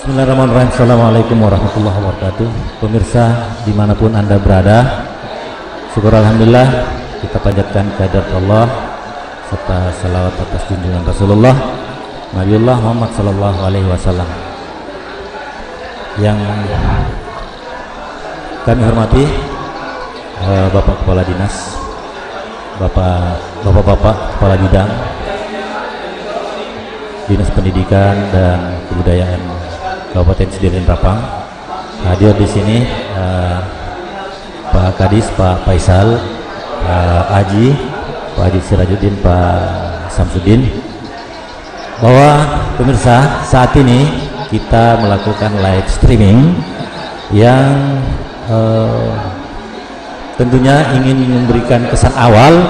Bismillahirrahmanirrahim. Assalamualaikum warahmatullahi wabarakatuh. Pemirsa dimanapun Anda berada, syukur alhamdulillah kita panjatkan kehadirat Allah serta salawat atas junjungan Rasulullah Nabiullah Muhammad sallallahu alaihi wasallam. Yang kami hormati Bapak Kepala Dinas, Bapak-bapak Kepala Bidang Dinas Pendidikan dan Kebudayaan Kabupaten Sedirin Rapang. Hadir di sini Pak Kadis, Pak Faisal, Pak Haji Sirajuddin, Pak Samsudin. Bahwa pemirsa, saat ini kita melakukan live streaming yang tentunya ingin memberikan kesan awal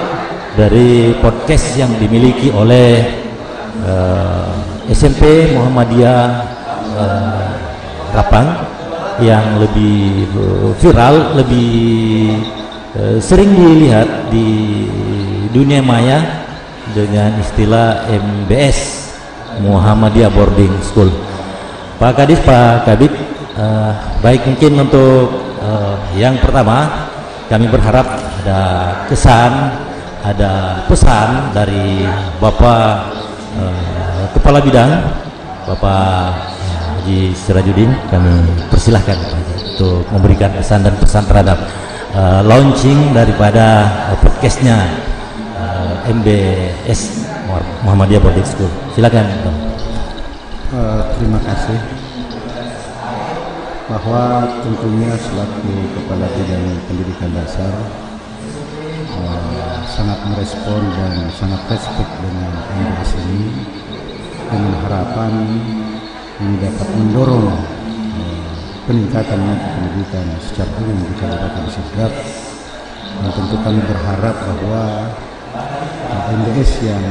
dari podcast yang dimiliki oleh SMP Muhammadiyah Rapang yang lebih viral, lebih sering dilihat di dunia maya dengan istilah MBS, Muhammadiyah Boarding School. Pak Kadis, Pak Kabid, baik, mungkin untuk yang pertama kami berharap ada kesan, ada pesan dari Bapak Kepala Bidang, Bapak Haji Sirajuddin. Kami persilahkan untuk memberikan pesan dan pesan terhadap launching daripada podcastnya MBS Muhammadiyah Boarding School. Silakan. Terima kasih. Bahwa tentunya selaku Kepala Bidang Pendidikan Dasar sangat merespon dan sangat respek dengan MBS ini, dengan harapan ini dapat mendorong peningkatan pendidikan secara umum di Kabupaten Sidrap. Dan tentu kami berharap bahwa MBS yang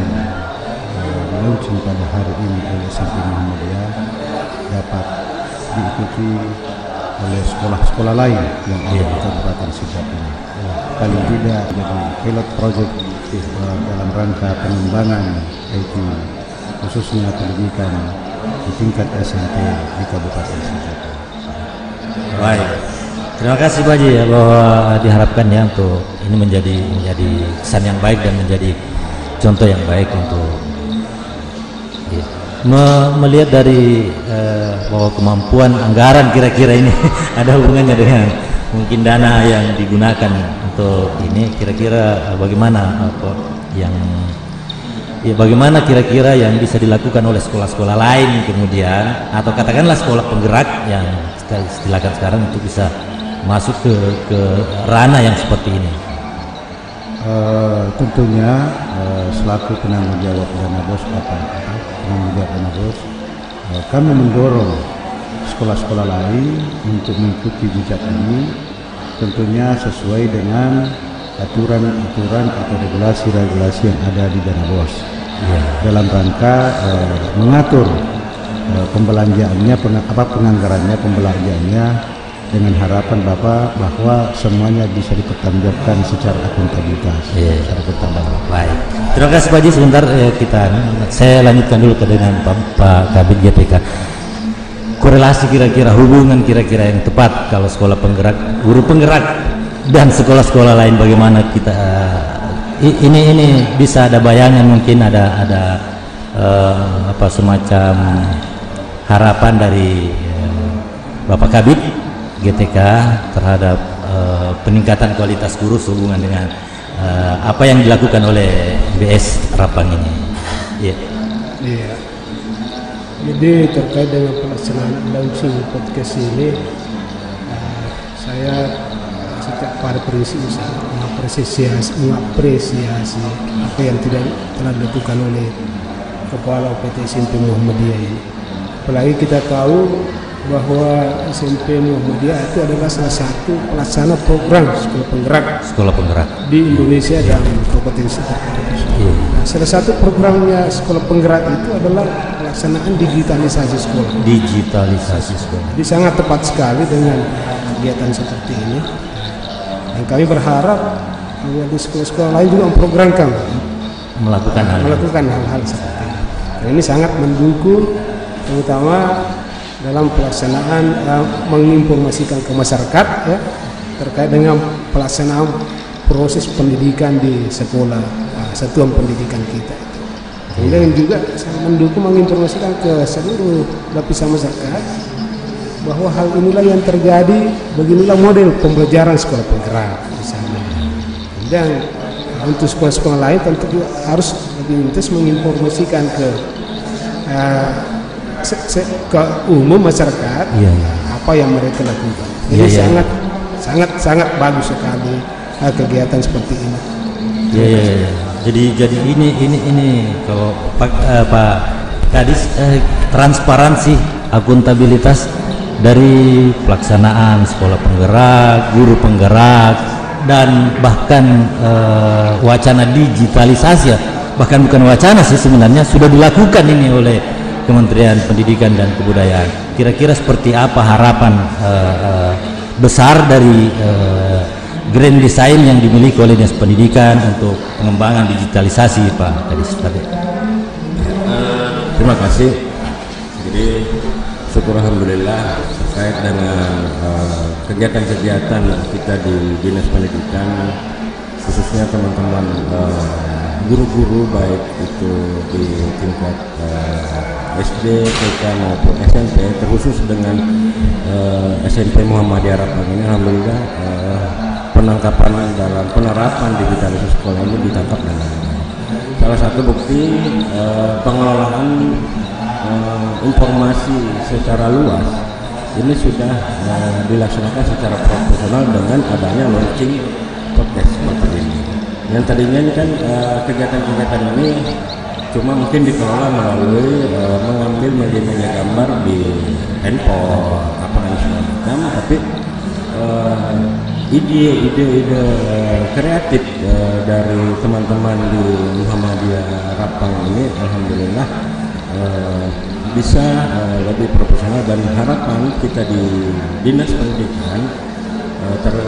launching pada hari ini oleh SMP Muhammadiyah dapat diikuti oleh sekolah-sekolah lain yang ada di Kabupaten Sidrap ini. Paling tidak jadi pilot project dalam rangka pengembangan IT khususnya pendidikan di tingkat SMP di Kabupaten Sidrap. Baik, terima kasih Pak Haji ya, bahwa diharapkan ya untuk ini menjadi kesan yang baik dan menjadi contoh yang baik untuk melihat dari bahwa kemampuan anggaran kira-kira ini ada hubungannya dengan mungkin dana yang digunakan untuk ini, kira-kira bagaimana bagaimana kira-kira yang bisa dilakukan oleh sekolah-sekolah lain kemudian, atau katakanlah sekolah penggerak yang silakan sekarang untuk bisa masuk ke ranah yang seperti ini. Tentunya selaku penanggung jawab dana bos kami mendorong sekolah-sekolah lain untuk mengikuti jejak ini, tentunya sesuai dengan aturan-aturan atau regulasi-regulasi yang ada di dana bos dalam rangka mengatur pembelanjaannya, penganggarannya, pembelanjaannya, dengan harapan Bapak bahwa semuanya bisa dipertanggungjawabkan secara akuntabilitas. Secara akuntabilitas. Baik. Terima kasih Pak Haji. Sebentar saya lanjutkan dulu dengan Pak Kabid GTK. Korelasi kira-kira, hubungan kira-kira yang tepat kalau sekolah penggerak, guru penggerak dan sekolah-sekolah lain, bagaimana kita ini bisa ada bayangan, mungkin ada semacam harapan dari Bapak Kabid GTK terhadap peningkatan kualitas guru sehubungan dengan apa yang dilakukan oleh BS Rapang ini. Iya. Jadi terkait dengan pelaksanaan launching podcast ini, saya setiap pada prinsip mengapresiasi apa yang telah dilakukan oleh Kepala UPT SMP Muhammadiyah ini. Apalagi kita tahu bahwa SMP Muhammadiyah itu adalah salah satu pelaksana program sekolah penggerak di Indonesia dan Kabupaten Sidrap. Nah, salah satu programnya sekolah penggerak itu adalah pelaksanaan digitalisasi sekolah. Jadi sangat tepat sekali dengan kegiatan seperti ini. Dan kami berharap bahwa di sekolah-sekolah lain juga memprogramkan melakukan hal-hal seperti ini. Dan ini sangat mendukung terutama dalam pelaksanaan menginformasikan ke masyarakat ya, terkait dengan pelaksanaan proses pendidikan di sekolah satuan pendidikan kita. Kemudian juga saya mendukung menginformasikan ke seluruh lapisan masyarakat bahwa hal inilah yang terjadi, beginilah model pembelajaran sekolah penggerak misalnya. Dan untuk sekolah-sekolah lain tentu juga harus lebih intens menginformasikan ke umum masyarakat apa yang mereka lakukan. Jadi sangat bagus sekali kegiatan seperti ini. Jadi ini kalau Pak Kadis, transparansi, akuntabilitas dari pelaksanaan sekolah penggerak, guru penggerak, dan bahkan wacana digitalisasi, bahkan bukan wacana sih sebenarnya, sudah dilakukan ini oleh Kementerian Pendidikan dan Kebudayaan. Kira-kira seperti apa harapan besar dari grand design yang dimiliki oleh Dinas Pendidikan untuk pengembangan digitalisasi, Pak Kadis? Terima kasih. Jadi syukur alhamdulillah terkait dengan kegiatan-kegiatan kita di Dinas Pendidikan, khususnya teman-teman guru-guru baik itu di tingkat SD, TK maupun SMP, terkhusus dengan SMP Muhammadiyah Rapang ini, alhamdulillah penangkapan dalam penerapan digitalisasi sekolah ini ditangkap dengan baik. Salah satu bukti pengelolaan informasi secara luas ini sudah dilaksanakan secara profesional dengan adanya launching podcast seperti ini. Yang tadinya ini kan kegiatan-kegiatan ini cuma mungkin dikelola melalui mengambil media gambar di handphone apa dan segala macam, tapi ide-ide kreatif dari teman-teman di Muhammadiyah Rapang ini alhamdulillah bisa lebih profesional, dan harapan kita di Dinas Pendidikan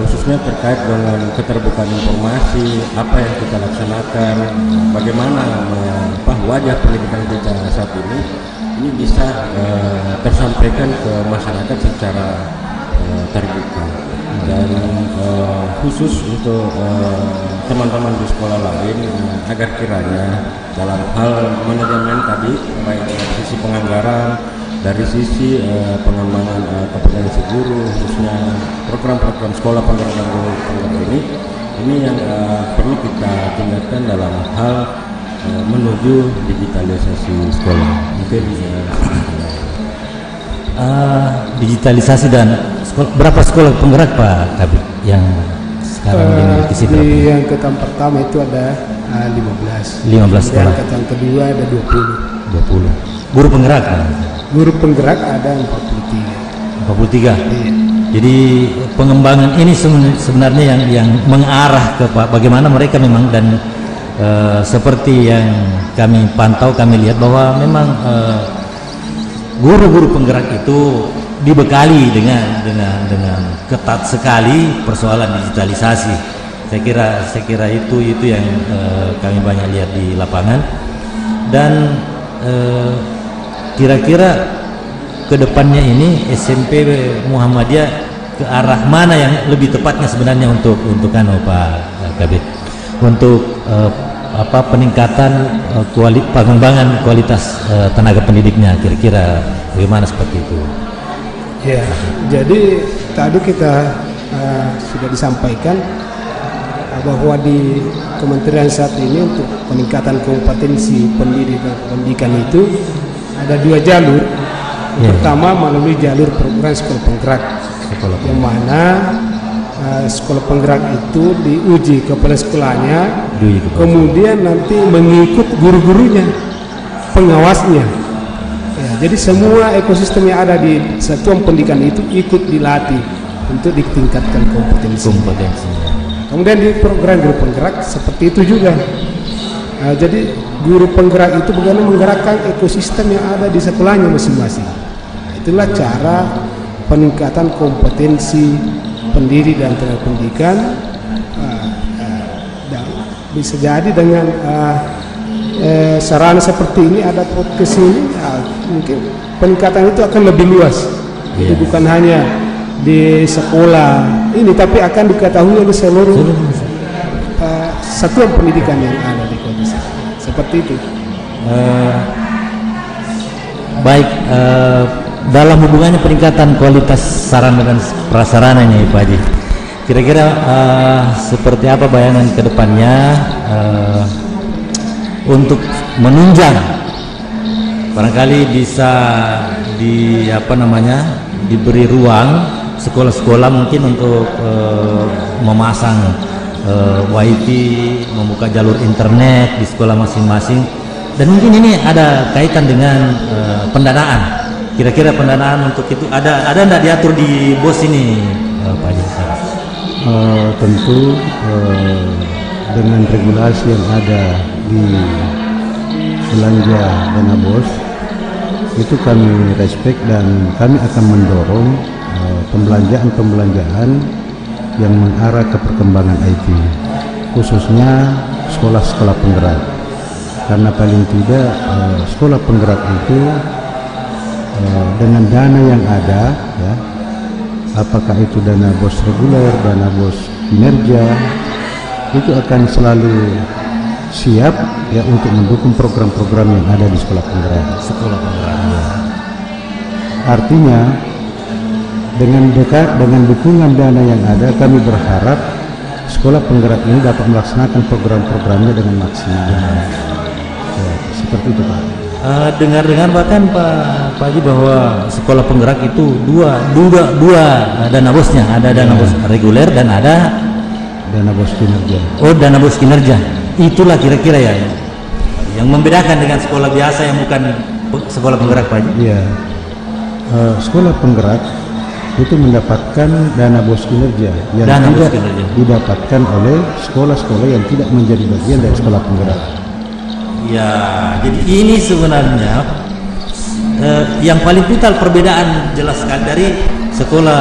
khususnya terkait dengan keterbukaan informasi, apa yang kita laksanakan, bagaimana wajah pendidikan kita saat ini bisa tersampaikan ke masyarakat secara terbuka. Dan khusus untuk teman-teman di sekolah lain agar kiranya dalam hal manajemen tadi, baik dari sisi penganggaran, dari sisi pengembangan kompetensi guru, khususnya program-program sekolah penggerak dan guru penggerak ini yang perlu kita tingkatkan dalam hal menuju digitalisasi sekolah. Mungkin digitalisasi dan berapa sekolah penggerak Pak Kabid yang sekarang dimiliki SIP? Yang angkatan pertama itu ada 15 sekolah. Angkatan kedua ada 20. Guru penggerak kan? Guru penggerak ada 43. Iya. Jadi pengembangan ini sebenarnya yang mengarah ke bagaimana mereka memang, dan seperti yang kami pantau, kami lihat bahwa memang guru-guru penggerak itu dibekali dengan ketat sekali persoalan digitalisasi. Saya kira itu yang kami banyak lihat di lapangan, dan kira-kira kedepannya ini SMP Muhammadiyah ke arah mana yang lebih tepatnya sebenarnya untuk Pak Kabid, untuk peningkatan pengembangan kualitas tenaga pendidiknya, kira-kira bagaimana seperti itu? Ya, jadi tadi kita sudah disampaikan bahwa di kementerian saat ini untuk peningkatan kompetensi pendidikan itu ada 2 jalur. Pertama melalui jalur program sekolah penggerak, yang mana sekolah penggerak itu diuji kepala sekolahnya, kemudian nanti mengikut guru-gurunya, pengawasnya. Ya, jadi semua ekosistem yang ada di satuan pendidikan itu ikut dilatih untuk ditingkatkan kompetensinya. Kemudian di program guru penggerak seperti itu juga. Jadi guru penggerak itu bagaimana menggerakkan ekosistem yang ada di sekolahnya masing-masing. Itulah cara peningkatan kompetensi pendiri dan tenaga pendidikan. Dan bisa jadi dengan sarana seperti ini, ada podcast ini, mungkin peningkatan itu akan lebih luas. Itu bukan hanya di sekolah ini, tapi akan diketahui oleh seluruh satuan pendidikan yang ada di kota seperti itu. Baik, dalam hubungannya peningkatan kualitas sarana dan prasarananya Pak Haji, kira-kira seperti apa bayangan kedepannya untuk menunjang, barangkali bisa diberi ruang sekolah-sekolah mungkin untuk memasang wifi, membuka jalur internet di sekolah masing-masing, dan mungkin ini ada kaitan dengan pendanaan. Kira-kira pendanaan untuk itu ada enggak diatur di BOS ini Pak Haji? Tentu dengan regulasi yang ada di belanja dana BOS itu kami respect, dan kami akan mendorong pembelanjaan yang mengarah ke perkembangan IT, khususnya sekolah-sekolah penggerak. Karena paling tidak sekolah penggerak itu dengan dana yang ada, ya, apakah itu dana BOS reguler, dana BOS kinerja, itu akan selalu siap ya untuk mendukung program-program yang ada di sekolah penggerak. Artinya dengan dukungan dana yang ada, kami berharap sekolah penggerak ini dapat melaksanakan program-programnya dengan maksimal. Ya, seperti itu Pak. Dengar-dengar bahkan Pak Haji bahwa sekolah penggerak itu dua dana bosnya, ada dana bos reguler dan ada dana bos kinerja. Oh, dana bos kinerja. Itulah kira-kira ya yang membedakan dengan sekolah biasa yang bukan sekolah penggerak Pak Haji. Iya. Sekolah penggerak itu mendapatkan dana bos kinerja yang tidak didapatkan oleh sekolah-sekolah yang tidak menjadi bagian dari sekolah penggerak. Ya, jadi ini sebenarnya yang paling vital perbedaan jelas sekali dari sekolah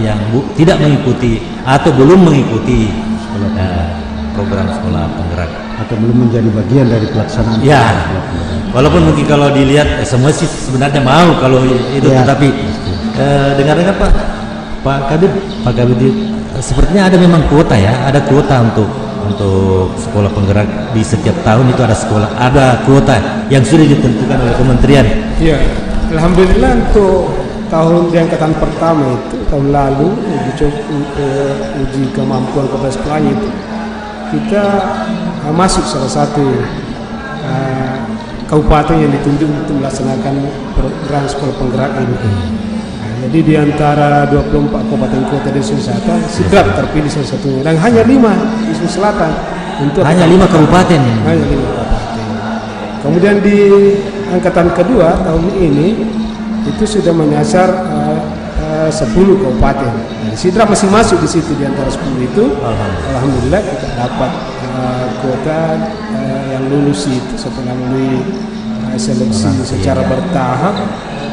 yang tidak mengikuti atau belum mengikuti program sekolah penggerak atau belum menjadi bagian dari pelaksanaan. Ya, walaupun mungkin kalau dilihat semua sih sebenarnya mau kalau itu, ya. Tetapi dengar-dengar Pak Kabid, sepertinya ada memang kuota ya, ada kuota untuk sekolah penggerak di setiap tahun itu ada kuota yang sudah ditentukan oleh kementerian. Iya, alhamdulillah untuk tahun di angkatan pertama itu tahun lalu uji kemampuan kepala sekolahnya itu kita masuk salah satu kabupaten yang ditunjuk untuk melaksanakan program sekolah penggerak ini. Jadi di antara 24 kabupaten kota di Sulawesi Selatan, Sidrap terpilih salah satunya, dan hanya 5 di Sulawesi Selatan. Hanya 5 kabupaten. Hanya 5 kabupaten. Kemudian di angkatan kedua tahun ini itu sudah menyasar 10 kabupaten. Nah, Sidrap masih masuk di situ di antara 10 itu. Alhamdulillah kita dapat kuota yang lulus itu setelah melalui seleksi secara bertahap.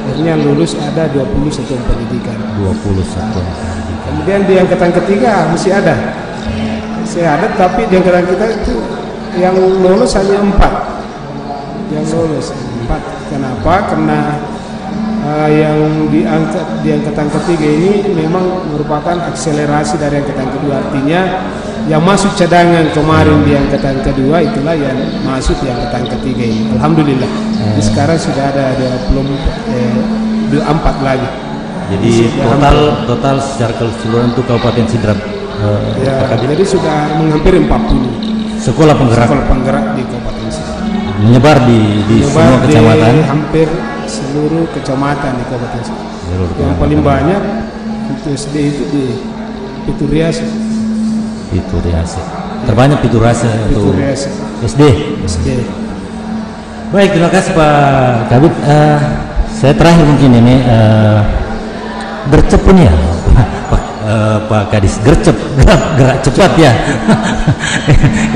Akhirnya lulus ada 20 satuan pendidikan. 20 satuan pendidikan. Kemudian di angkatan ketiga masih ada, tapi di angkatan kita itu yang lulus hanya 4. Yang lulus 4. Kenapa? Karena yang di angkatan ketiga ini memang merupakan akselerasi dari angkatan kedua. Artinya yang masuk cadangan kemarin di angkatan kedua itulah yang masuk di angkatan ketiga ini. Alhamdulillah. Sekarang sudah ada 24 lagi. Jadi total secara keseluruhan untuk Kabupaten Sidrap jadi sudah menghampiri 40 sekolah penggerak di Kabupaten Sidrap. Menyebar di semua kecamatan. Hampir seluruh kecamatan di Kabupaten Sidrap. Yang paling banyak untuk SD itu di Pituriase. Terbanyak Pituriase untuk SD. Baik, terima kasih Pak Kabid. Saya terakhir mungkin ini gercep ini ya Pak Kadis, gercep, gerak cepat ya.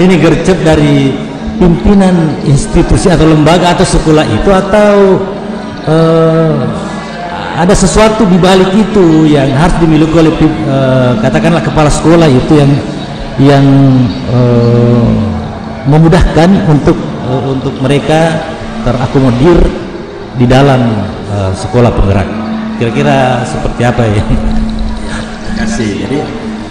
Ini gercep dari pimpinan institusi atau lembaga atau sekolah itu, atau ada sesuatu di balik itu yang harus dimiliki oleh katakanlah kepala sekolah itu yang memudahkan untuk mereka terakomodir di dalam sekolah penggerak. Kira-kira seperti apa ya? Terima kasih. Jadi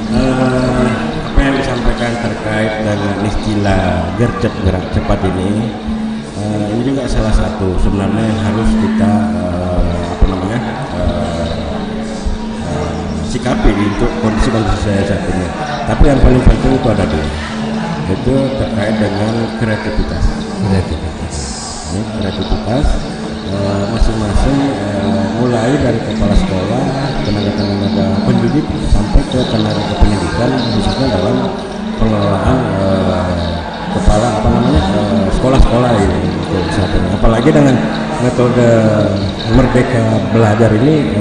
apa yang disampaikan terkait dengan istilah gercep gerak cepat ini juga salah satu sebenarnya yang harus kita sikapi untuk kondisi-kondisi saya saat ini. Tapi yang paling penting itu ada dua, itu terkait dengan kreativitas. Ini kreativitas masing-masing, mulai dari kepala sekolah, tenaga pendidik sampai ke tenaga kependidikan, khususnya dalam pengelolaan sekolah-sekolah ini. Apalagi dengan metode Merdeka Belajar ini,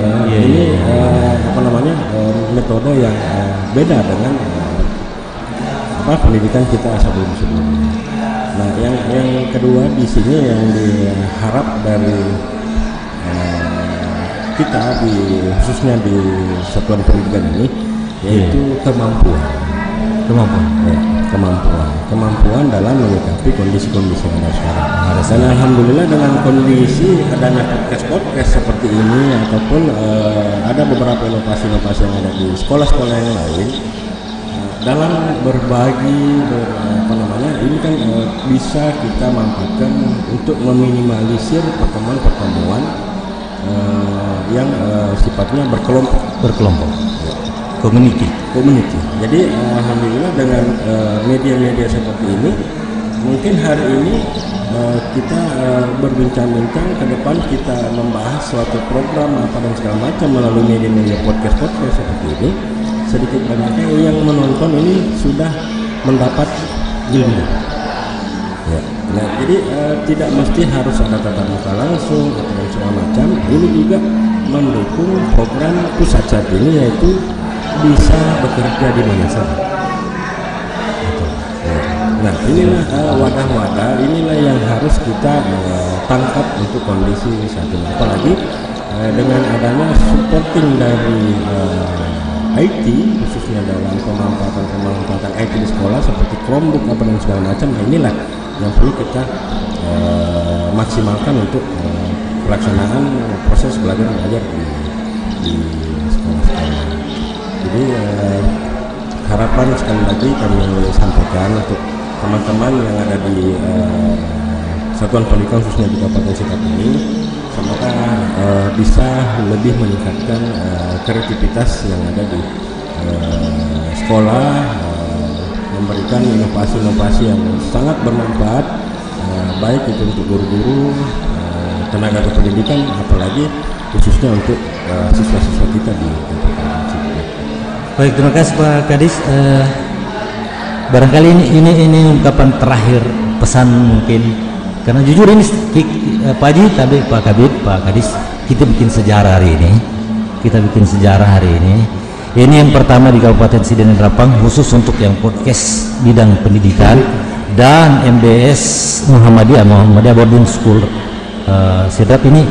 metode yang beda dengan pendidikan kita sebelumnya. Nah, yang kedua di sini yang diharap dari kita khususnya di satuan pendidikan ini yaitu kemampuan dalam menyikapi kondisi-kondisi yang ada sekarang. Dan alhamdulillah dengan kondisi adanya podcast seperti ini ataupun ada beberapa inovasi-inovasi yang ada di sekolah-sekolah yang lain, dalam berbagi ini kan bisa kita manfaatkan untuk meminimalisir pertemuan-pertemuan yang sifatnya berkelompok. Community. Jadi alhamdulillah dengan media-media seperti ini, mungkin hari ini kita berbincang-bincang, ke depan kita membahas suatu program dan segala macam melalui media-media podcast seperti ini. Sedikit banyaknya yang menonton ini sudah mendapat ilmu. Ya. Nah, jadi tidak mesti harus ada tatap muka langsung atau segala macam. Ini juga mendukung program pusat saat ini, yaitu bisa bekerja di mana saja. Nah, inilah wadah-wadah, inilah yang harus kita tangkap untuk kondisi saat ini. Apalagi dengan adanya supporting dari IT, khususnya dalam pemanfaatan IT di sekolah seperti Chromebook dan segala macam. Nah, inilah yang perlu kita maksimalkan untuk pelaksanaan proses belajar mengajar di sekolah-sekolah. Jadi harapan sekali lagi kami sampaikan untuk teman-teman yang ada di satuan pendidikan khususnya di Kabupaten Sikap ini, semoga bisa lebih meningkatkan kreativitas yang ada di sekolah, memberikan inovasi-inovasi yang sangat bermanfaat, baik itu untuk guru-guru, tenaga kependidikan, apalagi khususnya untuk siswa-siswa kita di Kabupaten Sikap. Baik, terima kasih Pak Kadis. Barangkali ini ungkapan terakhir, pesan mungkin, karena jujur ini Pak Haji, tapi Pak Kabid, Pak Kadis, kita bikin sejarah hari ini. Ini yang pertama di Kabupaten Sidin Rapang, khusus untuk yang podcast bidang pendidikan dan MBS Muhammadiyah Boarding School Sidrap ini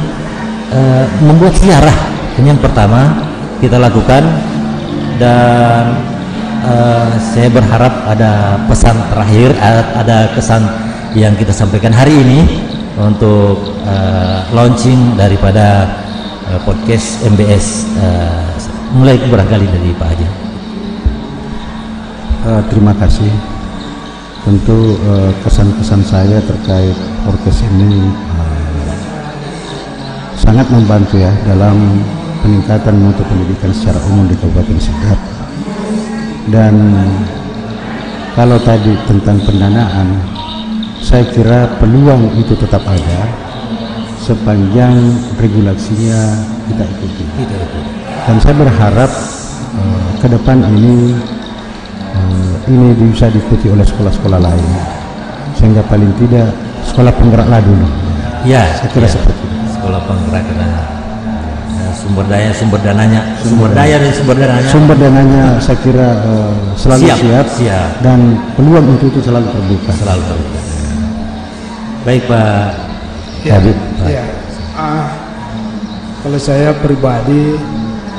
membuat sejarah. Ini yang pertama kita lakukan, dan saya berharap ada pesan terakhir, ada kesan yang kita sampaikan hari ini untuk launching daripada podcast MBS. Mulai barangkali dari Pak Haji. Terima kasih. Tentu kesan-kesan saya terkait podcast ini sangat membantu ya dalam peningkatan mutu pendidikan secara umum di Kabupaten Sikap. Dan kalau tadi tentang pendanaan, saya kira peluang itu tetap ada sepanjang regulasinya kita ikuti. Dan saya berharap ke depan ini bisa diikuti oleh sekolah-sekolah lain, sehingga paling tidak sekolah penggeraklah dulu. Ya, saya kira seperti itu. Sekolah penggerak, sumber dananya saya kira selalu siap. Dan peluang itu selalu terbuka. Baik Pak Kabid. Kalau saya pribadi,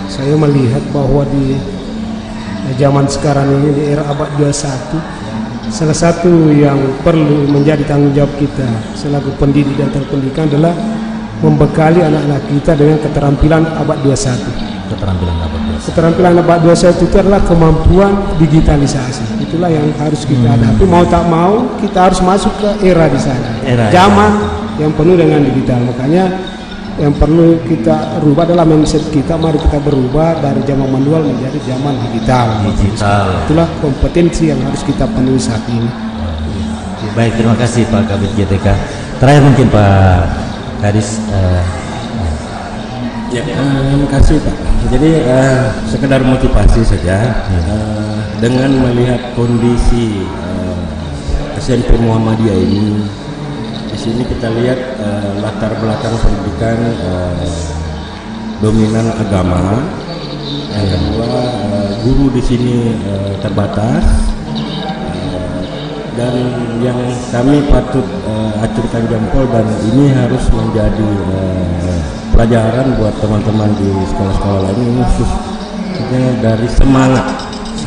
saya melihat bahwa di zaman sekarang ini, di era abad 21, salah satu yang perlu menjadi tanggung jawab kita selaku pendidik dan terpendidikan adalah membekali anak-anak kita dengan keterampilan abad 21. Keterampilan abad 21. Keterampilan abad 21 itu adalah kemampuan digitalisasi. Itulah yang harus kita hadapi. Mau tak mau kita harus masuk ke era di sana. Zaman yang penuh dengan digital. Makanya yang perlu kita rubah adalah mindset kita. Mari kita berubah dari zaman manual menjadi zaman digital. Itulah kompetensi yang harus kita penuhi saat ini. Baik, terima kasih Pak Kabid GTK. Terakhir mungkin Pak Kadis. Ya, terima kasih Pak. Jadi sekedar motivasi saja. Dengan melihat kondisi SMP Muhammadiyah ini, di sini kita lihat latar belakang pendidikan dominan agama. Yang kedua, guru di sini terbatas. Dan yang kami patut acungkan jempol, dan ini harus menjadi pelajaran buat teman-teman di sekolah-sekolah lain, ini khususnya dari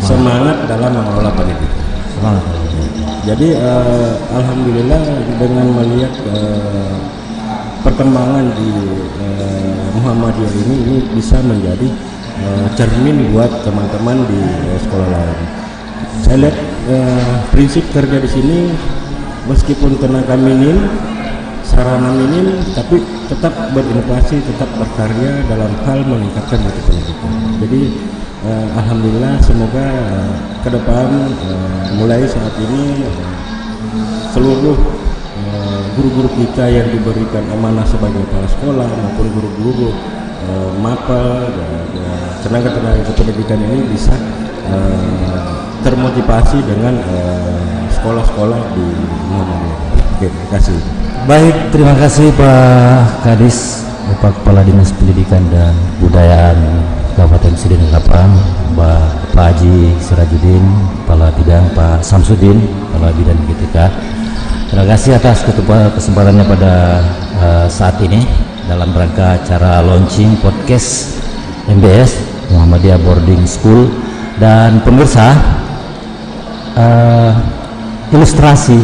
semangat dalam mengelola pendidikan. Jadi alhamdulillah dengan melihat perkembangan di Muhammadiyah ini bisa menjadi cermin buat teman-teman di sekolah lain. Saya lihat prinsip kerja di sini meskipun tenaga minim, sarana minim, tapi tetap berinovasi, tetap berkarya dalam hal meningkatkan mutu pendidikan. Jadi alhamdulillah, semoga ke depan mulai saat ini seluruh guru-guru kita yang diberikan amanah sebagai kepala sekolah maupun guru-guru mapel dan tenaga-tenaga pendidikan ini bisa termotivasi dengan sekolah-sekolah di Muhammadiyah. Oke, terima kasih. Baik, terima kasih Pak Kadis, Bapak Kepala Dinas Pendidikan dan Kebudayaan Kabupaten Sidin Rapang, Pak Haji Sirajuddin, Kepala Bidang Pak Samsudin, Kepala Bidang GTK. Terima kasih atas kesempatannya pada saat ini dalam rangka acara launching podcast MBS Muhammadiyah Boarding School. Dan pemirsa, ilustrasi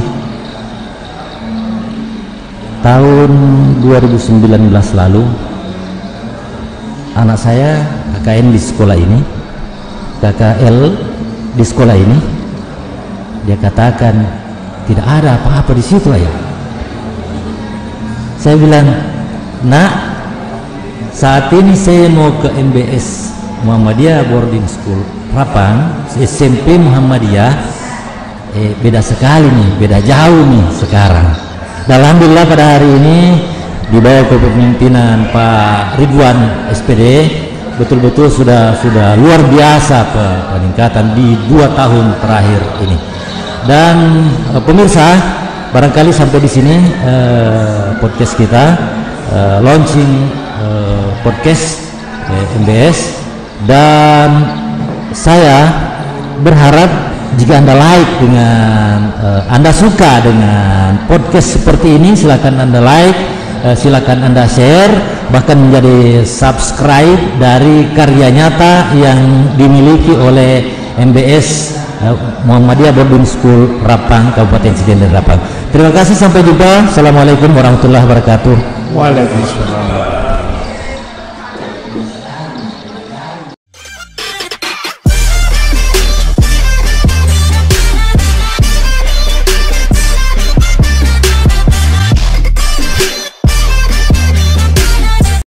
tahun 2019 lalu anak saya KKN di sekolah ini, KKL di sekolah ini, dia katakan tidak ada apa-apa di situ ya. Saya bilang, nak, saat ini saya mau ke MBS Muhammadiyah Boarding School Rapang, SMP Muhammadiyah, beda sekali nih, beda jauh nih sekarang. Dan alhamdulillah pada hari ini di bawah kepemimpinan Pak Ridwan SPD betul-betul sudah luar biasa peningkatan di 2 tahun terakhir ini. Dan pemirsa, barangkali sampai di sini podcast kita, launching podcast MBS, dan saya berharap jika Anda like dengan Anda suka dengan podcast seperti ini, silakan Anda like, silakan Anda share, bahkan menjadi subscribe dari karya nyata yang dimiliki oleh MBS Muhammadiyah Boarding School Rapang, Kabupaten Sidin dan Rapang. Terima kasih, sampai jumpa. Assalamualaikum warahmatullahi wabarakatuh. Waalaikumsalam.